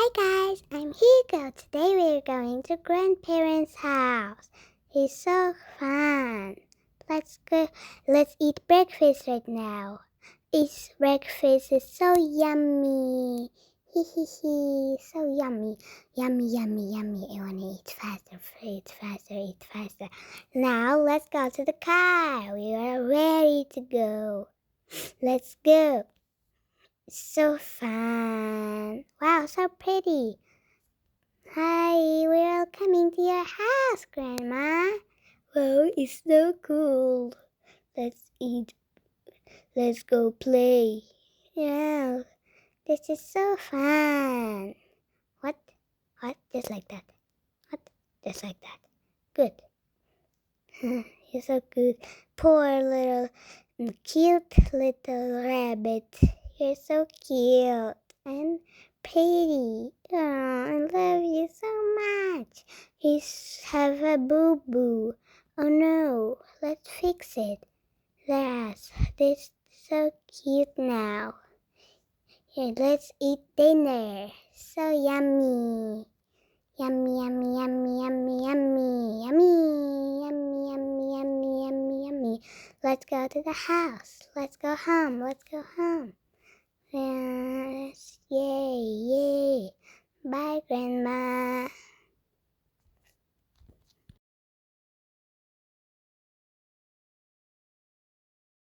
Hi guys, I'm Hugo. Today we're going to Grandparent's house. It's so fun. Let's go. Let's eat breakfast right now. This breakfast is so yummy. Hee hee hee. So yummy. Yummy, yummy, yummy. I want to eat faster, eat faster, eat faster. Now let's go to the car. We are ready to go. Let's go. So fun. Wow, so pretty. Hi, we're all coming to your house, Grandma. Wow, it's so cool. Let's eat. Let's go play. Yeah, this is so fun. What? What? Just like that. What? Just like that. Good. You're so good. Poor little, cute little rabbit. You're so cute and pretty. Oh, I love you so much. You have a boo-boo. Oh no, let's fix it. Yes, this is so cute now. Here, let's eat dinner. So yummy. Yummy, yummy, yummy, yummy, yummy, yummy, yummy, yummy, yummy, yummy, yummy. Let's go to the house. Let's go home. Let's go home. Yes, yay, yay. Bye, Grandma.